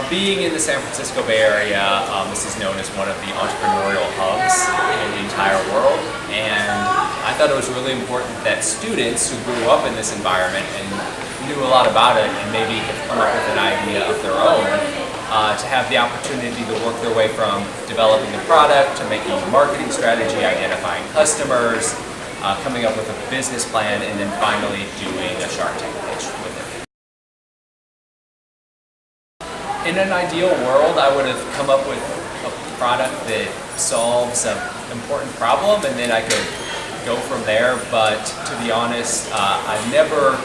Being in the San Francisco Bay Area, this is known as one of the entrepreneurial hubs in the entire world, and I thought it was really important that students who grew up in this environment and knew a lot about it and maybe had come up with an idea of their own, to have the opportunity to work their way from developing the product to making a marketing strategy, identifying customers, coming up with a business plan, and then finally doing a Shark Tank pitch with it. In an ideal world, I would have come up with a product that solves an important problem, and then I could go from there. But to be honest, I've never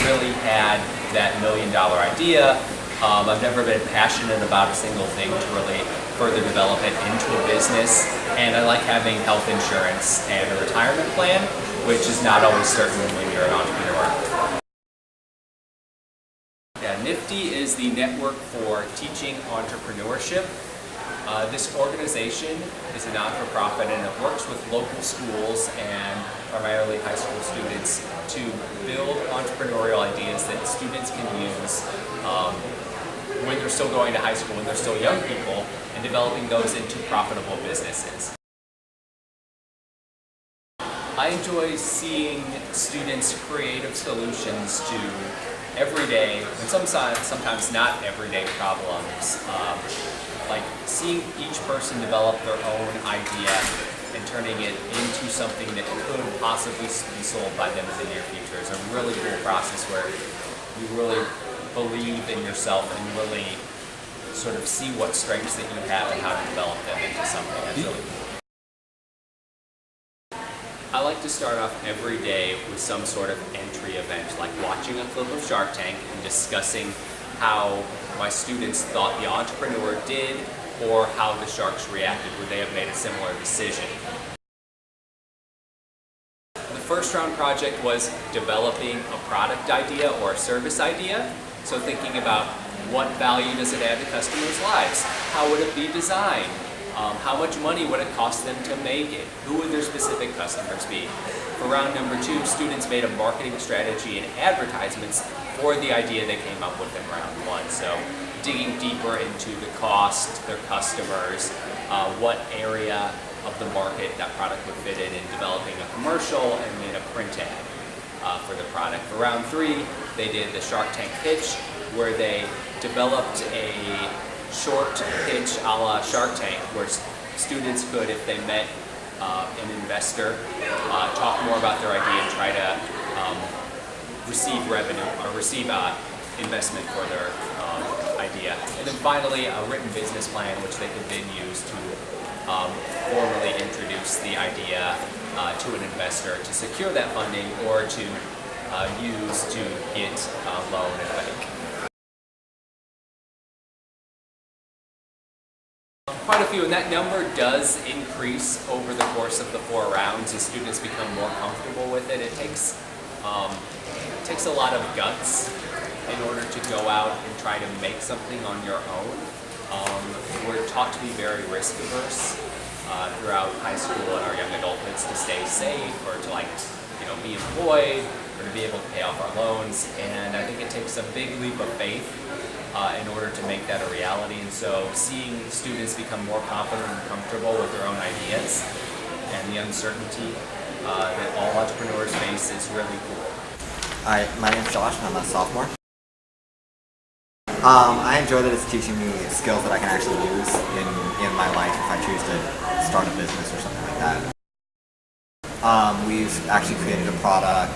really had that million-dollar idea. I've never been passionate about a single thing to really further develop it into a business. And I like having health insurance and a retirement plan, which is not always certain when you're an entrepreneur. NIFTY is the Network for Teaching Entrepreneurship. This organization is a not-for-profit, and it works with local schools and primarily high school students to build entrepreneurial ideas that students can use when they're still going to high school, when they're still young people, and developing those into profitable businesses. I enjoy seeing students' creative solutions to everyday, and sometimes not everyday problems, like seeing each person develop their own idea and turning it into something that could possibly be sold by them in the near future is a really cool process where you really believe in yourself and really sort of see what strengths that you have and how to develop them into something. That's really cool. I like to start off every day with some sort of entry event, like watching a clip of Shark Tank and discussing how my students thought the entrepreneur did or how the sharks reacted. Would they have made a similar decision? The first round project was developing a product idea or a service idea. So thinking about what value does it add to customers' lives? How would it be designed? How much money would it cost them to make it? Who would their specific customers be? For round number 2, students made a marketing strategy and advertisements for the idea they came up with in round 1. So digging deeper into the cost, their customers, what area of the market that product would fit in, and developing a commercial and made a print ad for the product. For round 3, they did the Shark Tank pitch, where they developed a short pitch a la Shark Tank, where students could, if they met an investor, talk more about their idea and try to receive revenue or receive investment for their idea. And then finally, a written business plan, which they could then use to formally introduce the idea to an investor to secure that funding or to use to get a loan at a bank. Quite a few, and that number does increase over the course of the 4 rounds as students become more comfortable with it. It takes a lot of guts in order to go out and try to make something on your own. We're taught to be very risk averse throughout high school and our young adulthoods to stay safe or to be employed or to be able to pay off our loans, and I think it takes a big leap of faith in order to make that a reality. And so seeing students become more confident and comfortable with their own ideas and the uncertainty that all entrepreneurs face is really cool. Hi, my name's Josh and I'm a sophomore. I enjoy that it's teaching me skills that I can actually use in my life if I choose to start a business or something like that. We've actually created a product,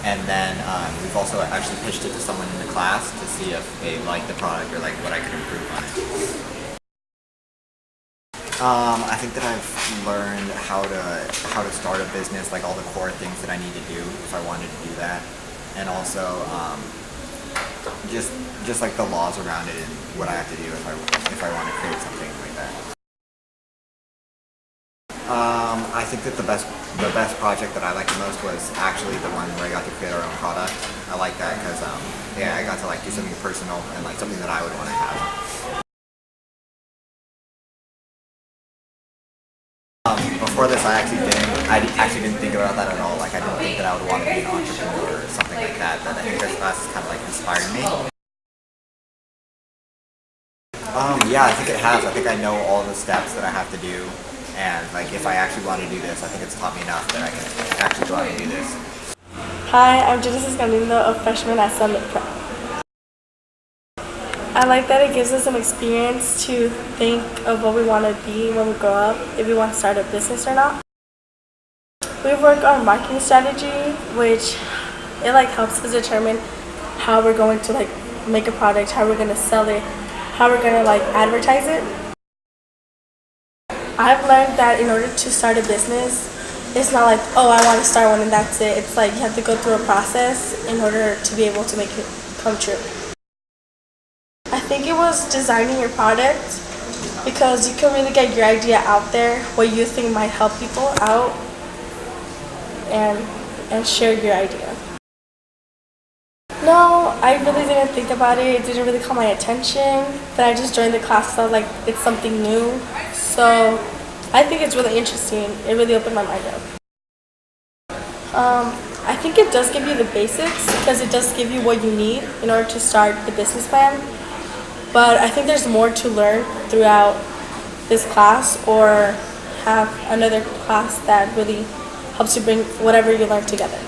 and then we've also actually pitched it to someone in the class to see if they like the product or like what I could improve on it. I think that I've learned how to start a business, like all the core things that I need to do if I wanted to do that, and also just like the laws around it and what I have to do if I want to create something like that. I think that the best project that I liked the most was actually the one where I got to create our own product. I like that because I got to do something personal and something that I would want to have. Before this, I actually didn't think about that at all. I didn't think that I would want to be an entrepreneur or something like that. But I think this class has kind of inspired me. Yeah, I think it has. I think I know all the steps that I have to do, and like if I actually want to do this, I think it's taught me enough that I can actually go out and do this. Hi, I'm Genesis Galindo, a freshman at Summit Prep. I like that it gives us some experience to think of what we want to be when we grow up, if we want to start a business or not. We work on marketing strategy, which it helps us determine how we're going to make a product, how we're going to sell it, how we're going to advertise it. I've learned that in order to start a business, it's not oh, I want to start one and that's it. It's you have to go through a process in order to be able to make it come true. I think it was designing your product, because you can really get your idea out there, what you think might help people out, and share your idea. No, I really didn't think about it. It didn't really call my attention. But I just joined the class because I was like, it's something new. So I think it's really interesting. It really opened my mind up. I think it does give you the basics, because it does give you what you need in order to start the business plan. But I think there's more to learn throughout this class, or have another class that really helps you bring whatever you learn together.